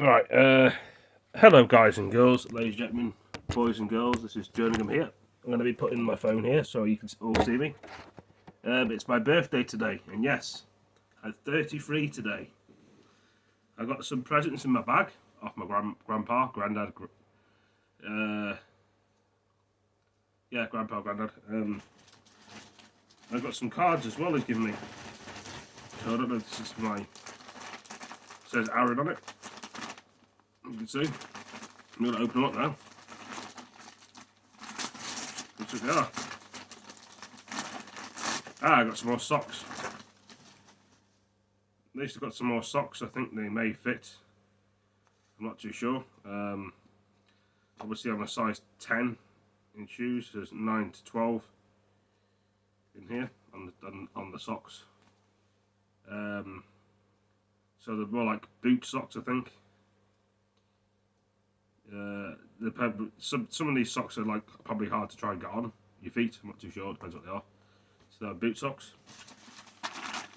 Right, hello guys and girls, ladies and gentlemen, boys and girls, this is Jerningham here. I'm going to be putting my phone here so you can all see me. It's my birthday today, and yes, I'm 33 today. I got some presents in my bag off my grandpa, granddad, grandpa, granddad. I've got some cards as well he's given me. So I don't know if this is it says Aaron on it. You can see. I'm going to open them up now. Looks like they are. I got some more socks. At least I've got some more socks. I think they may fit. I'm not too sure. Obviously I'm a size 10 in shoes. There's 9 to 12 in here on the socks. So they're more like boot socks, I think. Some of these socks are like probably hard to try and get on your feet. I'm not too sure. It depends what they are. So they're boot socks.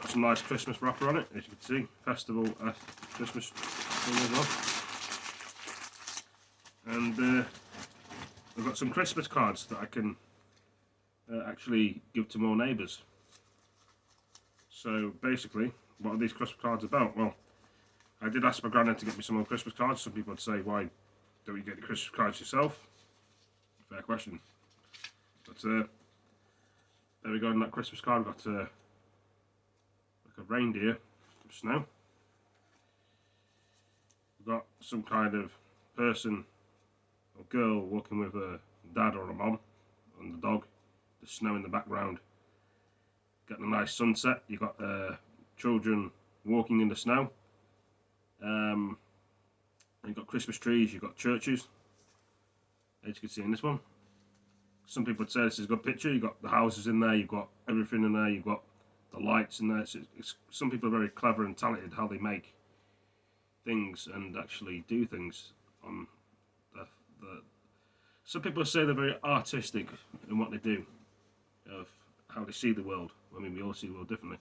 Got some nice Christmas wrapper on it, as you can see. Festival Christmas thing as well. And I've got some Christmas cards that I can actually give to more neighbours. So basically, what are these Christmas cards about? Well, I did ask my granddad to get me some more Christmas cards. Some people would say, why don't you get the Christmas cards yourself? Fair question. But there we go, in that Christmas card I've got like a reindeer with snow. We've got some kind of person or girl walking with a dad or a mom and the dog. The snow in the background. Getting a nice sunset. You've got children walking in the snow. You've got Christmas trees, you've got churches, as you can see in this one. Some people would say this is a good picture. You've got the houses in there, you've got everything in there, you've got the lights in there. Some people are very clever and talented how they make things and actually do things on some people say they're very artistic in what they do, of how they see the world. I mean, we all see the world differently.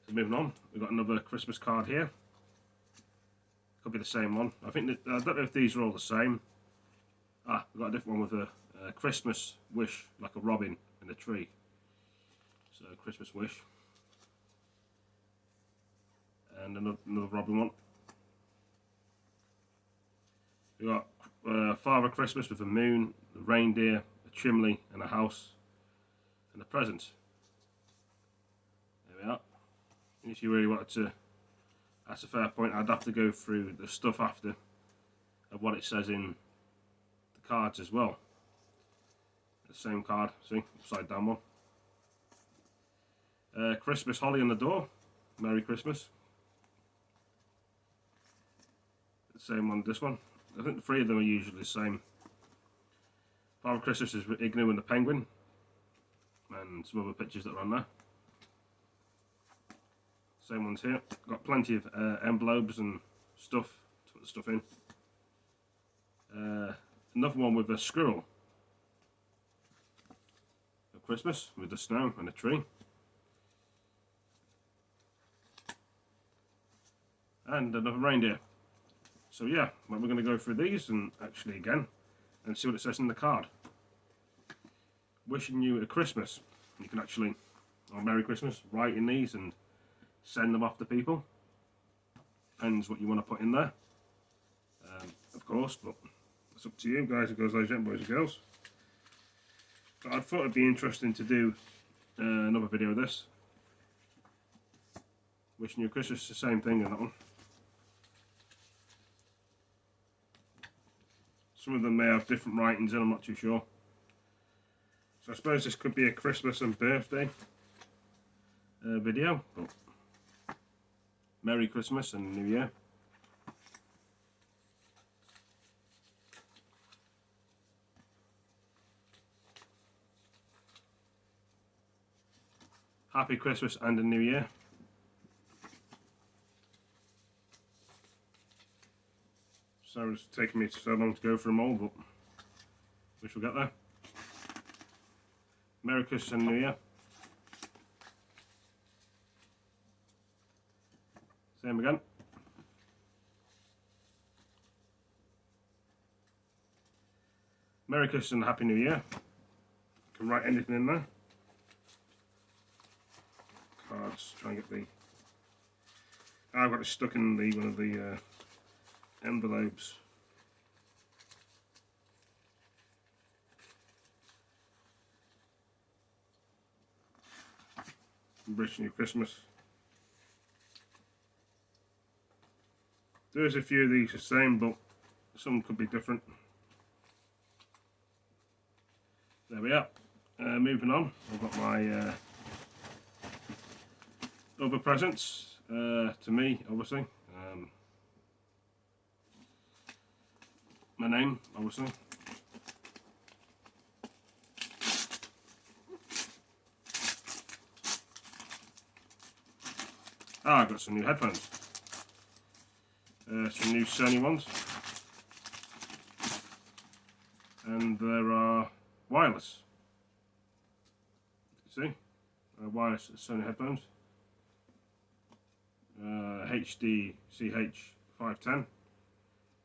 So moving on, we've got another Christmas card here. Could be the same one. I don't know if these are all the same. We've got a different one with a Christmas wish, like a robin in a tree. So Christmas wish. And another robin one. We've got Father Christmas with a moon, a reindeer, a chimney, and a house, and a present. There we are. And if you really wanted to, that's a fair point. I'd have to go through the stuff after of what it says in the cards as well. The same card, see, upside down one. Christmas holly on the door. Merry Christmas. The same one, this one. I think the three of them are usually the same. Father Christmas is with Ignu and the penguin, and some other pictures that are on there. Same ones here. Got plenty of envelopes and stuff to put the stuff in. Another one with a squirrel. For Christmas with the snow and a tree. And another reindeer. So yeah, well, we're going to go through these and actually again and see what it says in the card. Wishing you a Christmas. You can actually, or Merry Christmas, write in these and send them off to people. Depends what you want to put in there, of course, but it's up to you guys and girls, ladies and boys and girls. But I thought it'd be interesting to do another video of this. Wishing you a Christmas, the same thing in that one. Some of them may have different writings in, I'm not too sure. So I suppose this could be a Christmas and birthday video, but Merry Christmas and New Year. Happy Christmas and a New Year. Sorry it's taking me so long to go through them all, but we shall get there. Merry Christmas and New Year. Same again. Merry Christmas and Happy New Year. You can write anything in there. Cards, try and get the... I've got it stuck in the one of the envelopes. Wishing you Christmas. There's a few of these the same, but some could be different. There we are. Moving on, I've got my other presents to me, obviously. My name, obviously. Ah, I've got some new headphones. Some new Sony ones. And there are wireless. You see? Wireless Sony headphones. HD CH510.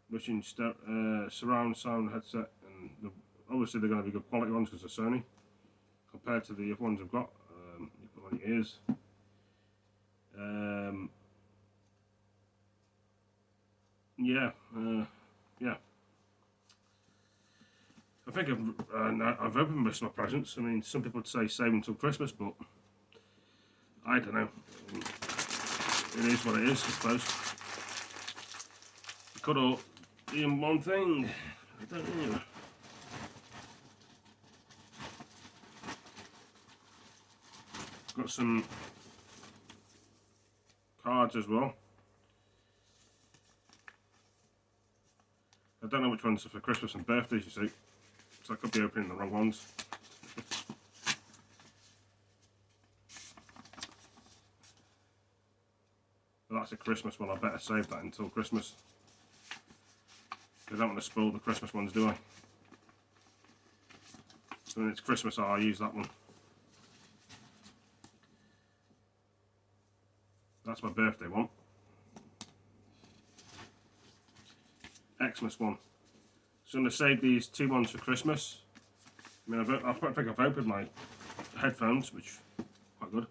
Which in surround sound headset. And obviously they're going to be good quality ones because they're Sony. Compared to the other ones I've got. You put on your ears. Yeah. I think I've opened most of my presents. I mean, some people would say save until Christmas, but I don't know. It is what it is, I suppose. It could all be in one thing. I don't know. Got some cards as well. I don't know which ones are for Christmas and birthdays, you see, so I could be opening the wrong ones. Well, that's a Christmas one. I better save that until Christmas. I don't want to spoil the Christmas ones, do I? So when it's Christmas, I'll use that one. That's my birthday one. Xmas one. So I'm going to save these two ones for Christmas. I mean, I think I've opened my headphones, which are quite good.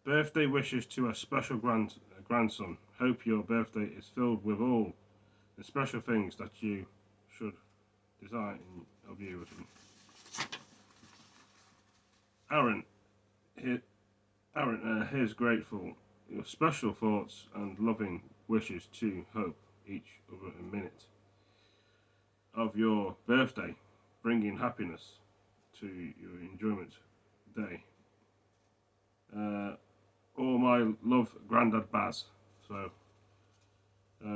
Birthday wishes to a special grandson. Hope your birthday is filled with all the special things that you should desire of you. Aaron, here's grateful. Your special thoughts and loving wishes to hope each other a minute of your birthday, bringing happiness to your enjoyment day. All my love, Grandad Baz. So,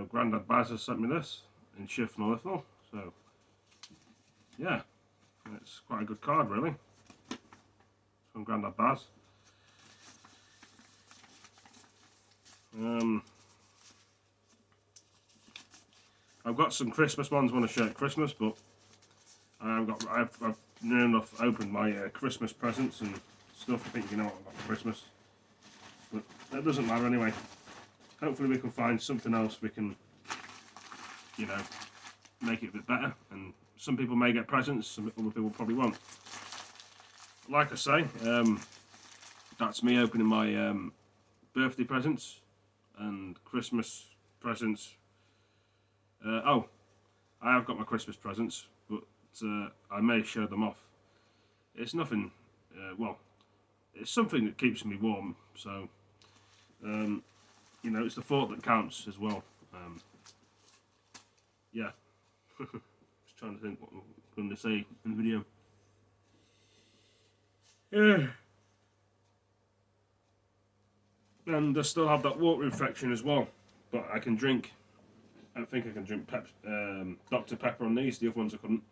Grandad Baz has sent me this in shifnal. So, yeah, it's quite a good card, really. From Grandad Baz. I've got some Christmas ones I want to share at Christmas, but I've near enough opened my Christmas presents and stuff. I think you know what I've got for Christmas. But that doesn't matter anyway. Hopefully we can find something else we can, you know, make it a bit better. And some people may get presents, some other people probably won't. Like I say, that's me opening my birthday presents and Christmas presents. Oh, I have got my Christmas presents, but I may show them off. It's nothing, well, it's something that keeps me warm, so... you know, it's the thought that counts as well. Yeah. Just trying to think what I'm going to say in the video. Yeah. And I still have that water infection as well, but I can drink. I think I can drink Dr. Pepper on these. The other ones I couldn't.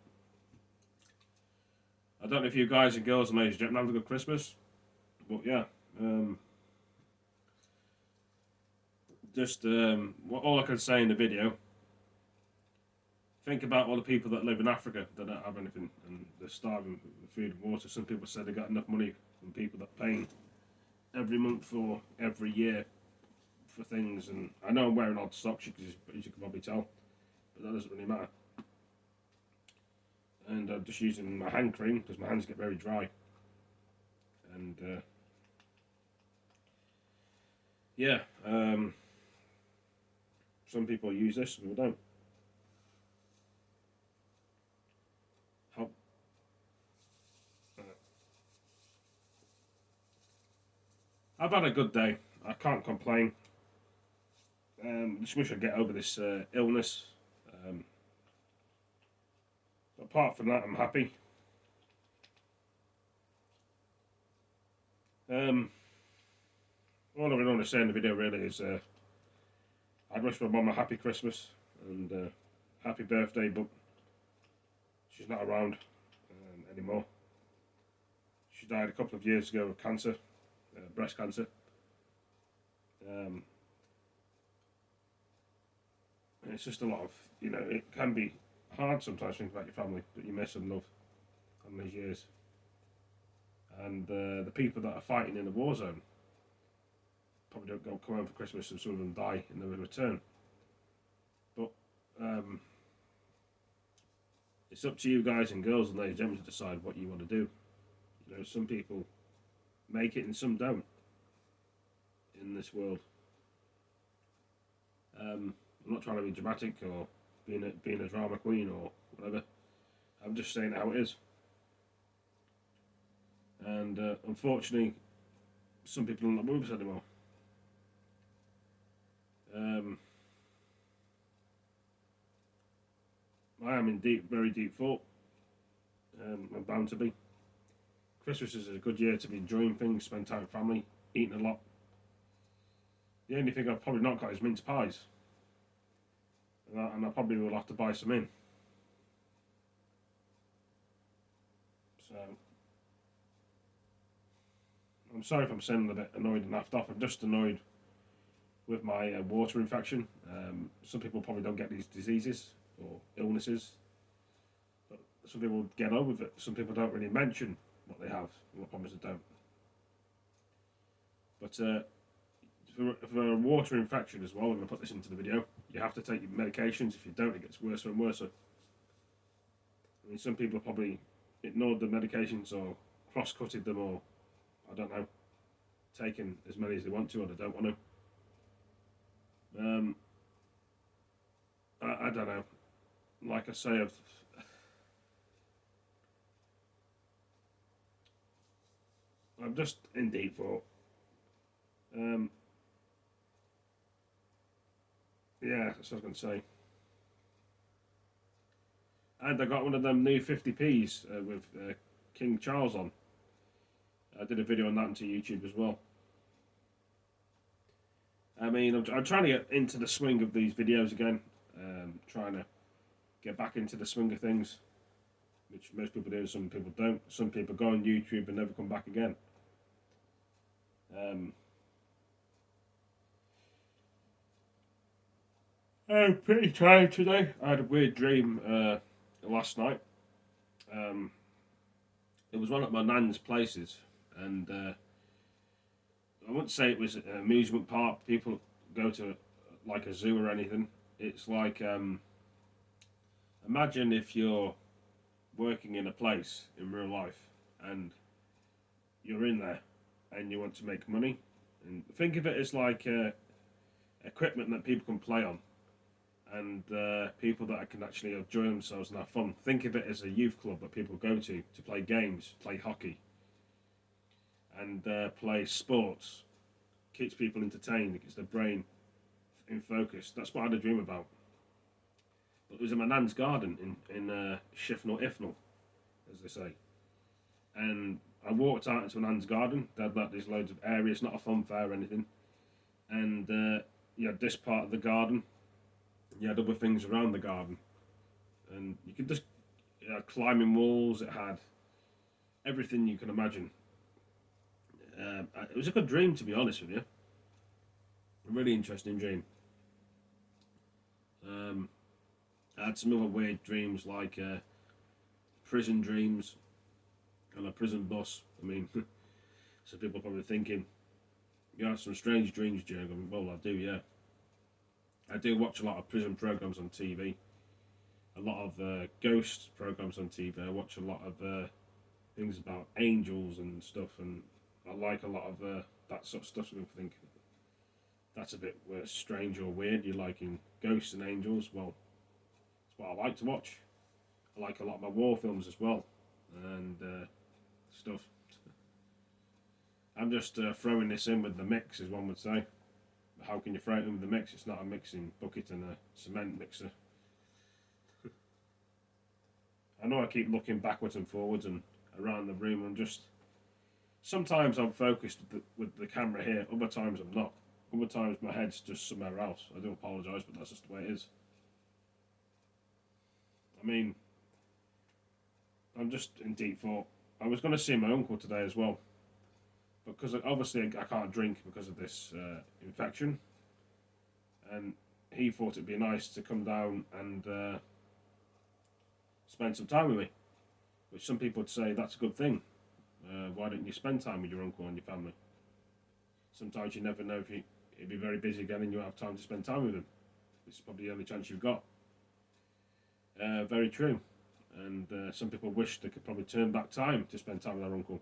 I don't know if you guys and girls are ladies and gentlemen have a good Christmas, but yeah. Just all I can say in the video Think about all the people that live in Africa that don't have anything and they're starving for food and water. Some people say they got enough money from people that pay every month or every year for things. And I know I'm wearing odd socks, as you can probably tell, but that doesn't really matter. And I'm just using my hand cream because my hands get very dry. And yeah, some people use this, some people don't. I've had a good day. I can't complain. Just wish I'd get over this illness. Apart from that, I'm happy. All I really want to say in the video really is I'd wish my mum a happy Christmas and happy birthday, but she's not around anymore. She died a couple of years ago of cancer, breast cancer. It's just a lot of, it can be hard sometimes thinking about your family that you miss and love on these years. And the people that are fighting in the war zone probably don't come home for Christmas, and some of them die and never return. But it's up to you guys and girls and ladies and gentlemen to decide what you want to do. Some people make it and some don't in this world. I'm not trying to be dramatic or being a drama queen or whatever. I'm just saying how it is. And unfortunately, some people are not with us anymore. I am in very deep thought. I'm bound to be. Christmas is a good year to be enjoying things, spend time with family, eating a lot. The only thing I've probably not got is mince pies. And I probably will have to buy some in. So, I'm sorry if I'm sounding a bit annoyed and laughed off. I'm just annoyed with my water infection. Some people probably don't get these diseases or illnesses, but some people get on with it. Some people don't really mention what they have and what problems they don't. But for a water infection as well, I'm going to put this into the video, you have to take your medications. If you don't, it gets worse and worse. I mean, some people have probably ignored the medications or cross-cutted them, or I don't know, taken as many as they want to or they don't want to. I don't know. Like I say, I'm just in deep thought. Yeah, that's what I was going to say. And I got one of them new 50p's with King Charles on. I did a video on that onto YouTube as well. I mean, I'm trying to get into the swing of these videos again. Trying to get back into the swing of things, which most people do, some people don't. Some people go on YouTube and never come back again. I'm pretty tired today. I had a weird dream last night. It was one of my nan's places, and I wouldn't say it was an amusement park. People go to like a zoo or anything. It's like imagine if you're working in a place in real life and you're in there and you want to make money, and think of it as like equipment that people can play on, and people that can actually enjoy themselves and have fun. Think of it as a youth club that people go to play games, play hockey, and play sports. Keeps people entertained, it gets their brain in focus. That's what I had a dream about. But it was in my nan's garden in shifnal, iffnaluk, as they say. And I walked out into my nan's garden. They had like, there's loads of areas, not a fun fair or anything. And you had this part of the garden. You had other things around the garden. And you could just, it had climbing walls, it had everything you can imagine. It was a good dream, to be honest with you. A really interesting dream. I had some other weird dreams, like prison dreams on a prison bus. I mean, some people are probably thinking, you have some strange dreams, Jurg. Well, I do, yeah. I do watch a lot of prison programs on TV, a lot of ghost programs on TV. I watch a lot of things about angels and stuff, and I like a lot of that sort of stuff. So I'm thinking that's a bit strange or weird. You're liking ghosts and angels. Well, it's what I like to watch. I like a lot of my war films as well, and stuff. I'm just throwing this in with the mix, as one would say. How can you throw it in with the mix? It's not a mixing bucket and a cement mixer. I know I keep looking backwards and forwards and around the room. Sometimes I'm focused with the camera here, other times I'm not. Other times my head's just somewhere else. I do apologise, but that's just the way it is. I mean, I'm just in deep thought. I was going to see my uncle today as well, because obviously I can't drink because of this infection, and he thought it'd be nice to come down and spend some time with me, which some people would say that's a good thing. Why don't you spend time with your uncle and your family? Sometimes you never know if he'd be very busy again and you'll have time to spend time with him. This is probably the only chance you've got. Very true. And some people wish they could probably turn back time to spend time with their uncle.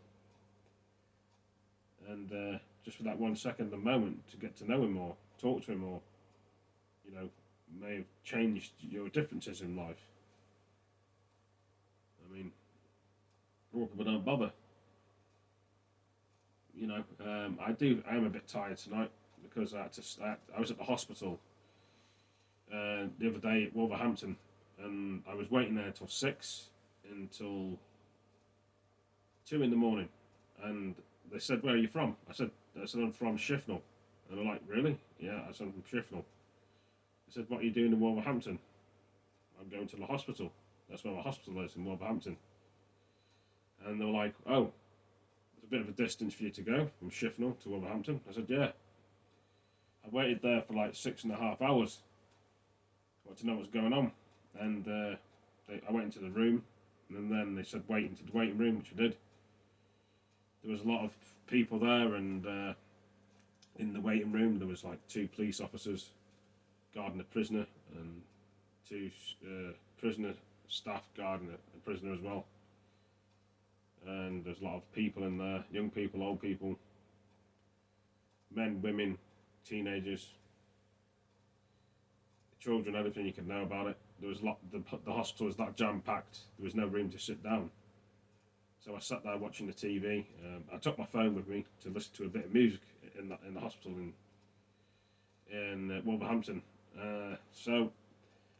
And just for that 1 second, a moment, to get to know him more, talk to him more, may have changed your differences in life. I mean, a lot of people don't bother. I am a bit tired tonight because I was at the hospital the other day at Wolverhampton, and I was waiting there till 6 until 2 in the morning, and they said, "Where are you from?" I said I'm from Shifnal, and they're like, "Really?" "Yeah," I said, "I'm from Shifnal." They said, "What are you doing in Wolverhampton?" "I'm going to the hospital. That's where my hospital is, in Wolverhampton." And they were like, "Oh, it's a bit of a distance for you to go from Shifnal to Wolverhampton." I said, "Yeah." I waited there for like 6.5 hours. I wanted to know what's going on, and I went into the room, and then they said wait into the waiting room, which I did. There was a lot of people there, and in the waiting room there was like 2 police officers guarding a prisoner, and 2 prisoner staff guarding a prisoner as well. And there's a lot of people in there, young people, old people, men, women, teenagers, children, everything you could know about it. There was a lot. The hospital was that jam-packed, there was no room to sit down. So I sat there watching the TV. I took my phone with me to listen to a bit of music in the hospital in Wolverhampton. So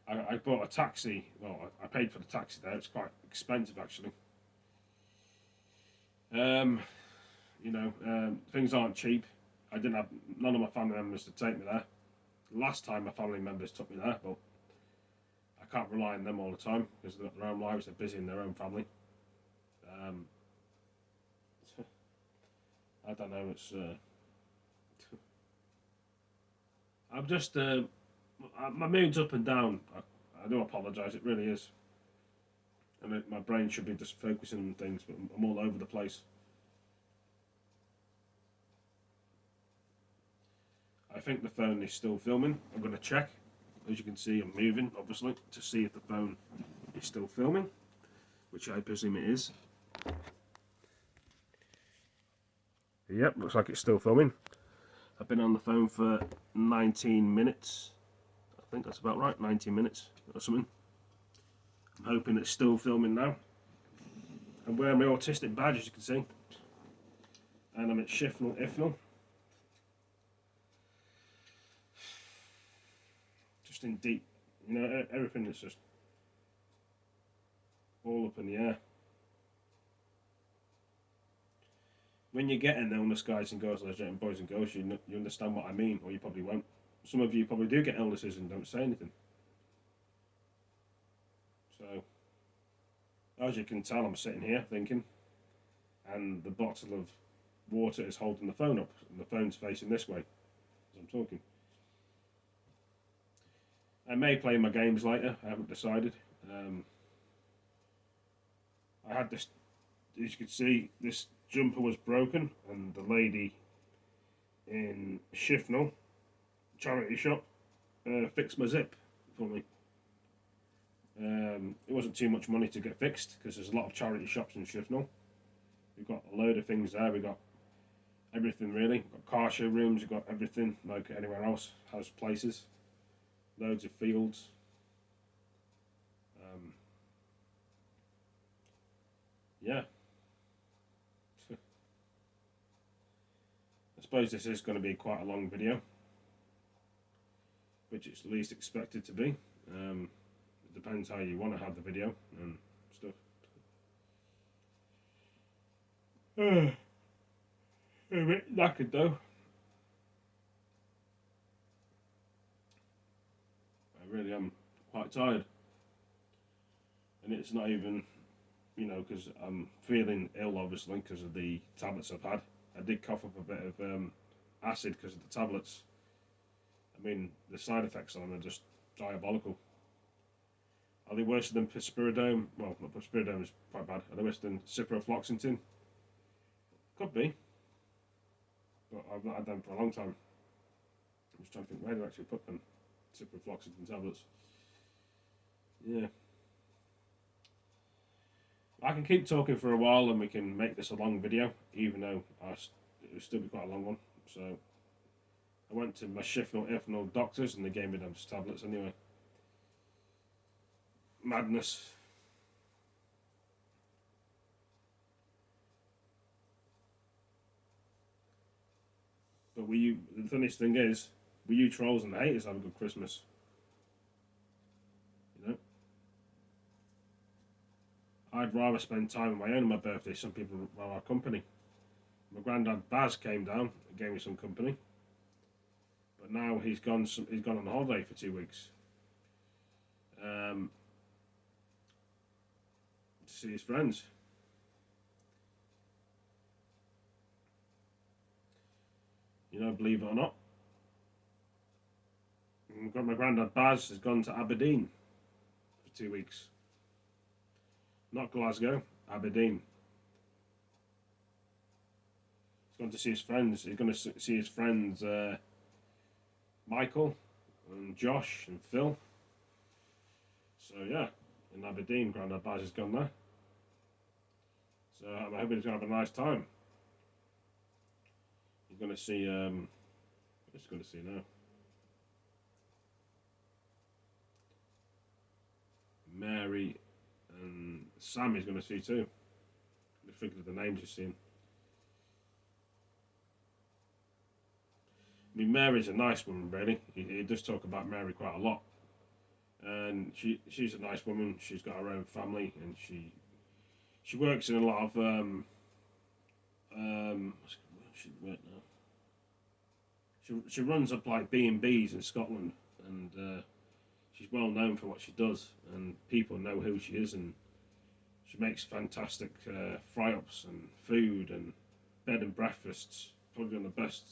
I bought a taxi. Well, I paid for the taxi there. It's quite expensive actually. Things aren't cheap. I didn't have none of my family members to take me there. Last time my family members took me there, but I can't rely on them all the time because they've got their own lives. They're busy in their own family. I don't know. It's I'm just my mood's up and down. I do apologise. It really is. And my brain should be just focusing on things, but I'm all over the place. I think the phone is still filming. I'm going to check. As you can see, I'm moving, obviously, to see if the phone is still filming, which I presume it is. Yep, looks like it's still filming. I've been on the phone for 19 minutes. I think that's about right, 19 minutes or something. I'm hoping it's still filming now. I'm wearing my autistic badge, as you can see. And I'm at shifnal, iffnal. Just in deep, everything is just all up in the air. When you get an illness, guys and girls, and boys and girls, you understand what I mean, or you probably won't. Some of you probably do get illnesses and don't say anything. So, as you can tell, I'm sitting here thinking, and the bottle of water is holding the phone up, and the phone's facing this way as I'm talking. I may play my games later. I haven't decided. I had this, as you can see, this jumper was broken, and the lady in Shifnal charity shop fixed my zip for me. It wasn't too much money to get fixed because there's a lot of charity shops in Shifnal. We've got a load of things there. We've got everything really. We've got car showrooms. We've got everything like anywhere else has places. Loads of fields. Yeah. I suppose this is going to be quite a long video, which it's least expected to be. It depends how you want to have the video and stuff. A bit knackered though. I really am quite tired, and it's not even, you know, because I'm feeling ill obviously because of the tablets I've had. I did cough up a bit of acid because of the tablets. I mean, the side effects on them are just diabolical. Are they worse than Pispiridone? Well, not Pispiridone is quite bad. Are they worse than ciprofloxacin? Could be, but I've not had them for a long time. I'm just trying to think where to actually put them. Ciprofloxacin tablets. Yeah. I can keep talking for a while and we can make this a long video, even though it will still be quite a long one. So I went to my shifnal doctors and they gave me them tablets anyway. Madness. But the funniest thing is, will you trolls and haters have a good Christmas? You know? I'd rather spend time on my own on my birthday. Some people are our company. My granddad Baz came down and gave me some company. But now he's gone on holiday for 2 weeks. To see his friends. You know, believe it or not. My granddad Baz has gone to Aberdeen for 2 weeks. Not Glasgow, Aberdeen. He's gone to see his friends. He's going to see his friends Michael and Josh and Phil. So yeah, in Aberdeen, Grandad Baz has gone there. So I'm hoping he's going to have a nice time. He's going to see, what's he going to see now? Mary and Sam he's going to see too. I figured of the names you've seen. I mean, Mary's a nice woman, really. He does talk about Mary quite a lot. And she's a nice woman. She's got her own family, and she works in a lot of she work now. She runs up like B&Bs in Scotland, and she's well known for what she does, and people know who she is, and she makes fantastic fry-ups and food and bed and breakfasts. Probably one of the best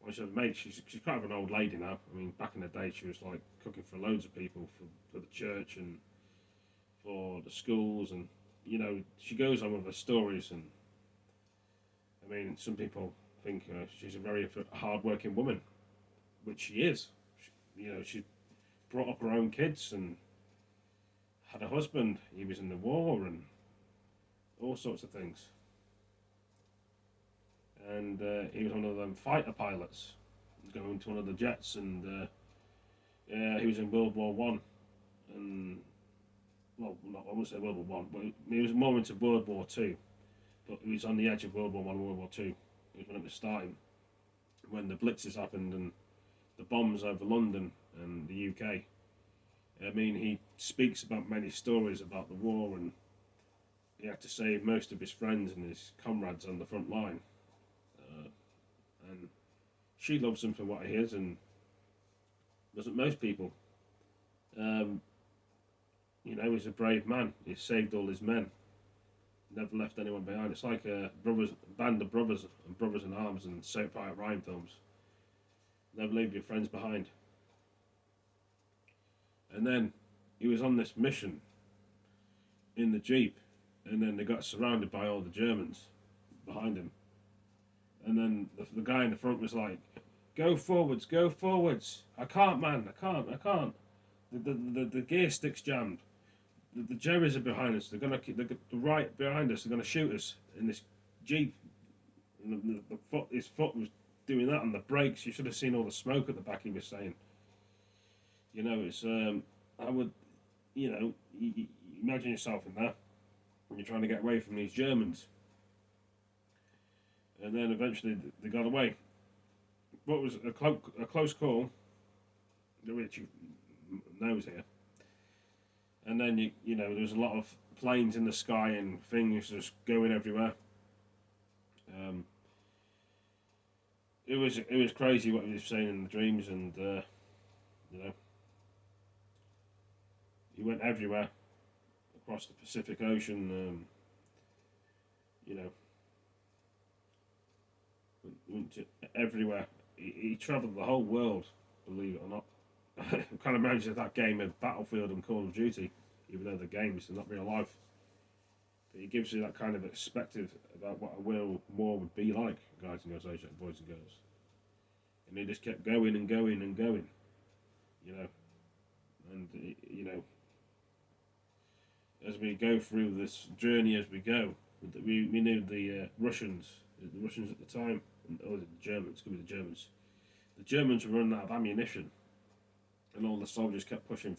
ones she's ever made. She's kind of an old lady now. I mean, back in the day, she was like cooking for loads of people for the church and for the schools, and you know, she goes on with her stories. And I mean, some people think she's a very hard-working woman, which she is. She brought up her own kids and had a husband. He was in the war and all sorts of things. And he was one of them fighter pilots, going to one of the jets, and he was in World War One, and well, I won't say World War One, but he was more into World War Two. But he was on the edge of World War One and World War Two. It was when it was starting, when the blitzes happened and the bombs over London and the UK. I mean, he speaks about many stories about the war, and he had to save most of his friends and his comrades on the front line. And she loves him for what he is, and doesn't most people. He's a brave man. He saved all his men. Never left anyone behind. It's like a band of brothers and brothers in arms and Soap Pirate Ryan films. Never leave your friends behind. And then he was on this mission in the Jeep, and then they got surrounded by all the Germans behind him. And then the guy in the front was like, go forwards, go forwards. I can't, man, I can't. The gear stick's jammed. The Jerrys are behind us. The right behind us. They're gonna shoot us in this Jeep. And his foot was doing that on the brakes. You should have seen all the smoke at the back. He was saying, you know, it's I would, you know, you imagine yourself in that when you're trying to get away from these Germans. And then eventually they got away. What was a close call, which knows here. And then you know there was a lot of planes in the sky and things just going everywhere. It was crazy what he was saying in the dreams, and you know, he went everywhere across the Pacific Ocean. You know, went to everywhere. He travelled the whole world, believe it or not. I kind of imagine that game of Battlefield and Call of Duty, even though they're games, they're not real life. But it gives you that kind of perspective about what a real war would be like, guys and girls, boys and girls. And he just kept going and going and going, you know. And, you know, as we go through this journey as we go, we knew the Russians at the time, or the Germans, could be the Germans. The Germans were running out of ammunition, and all the soldiers kept pushing forward.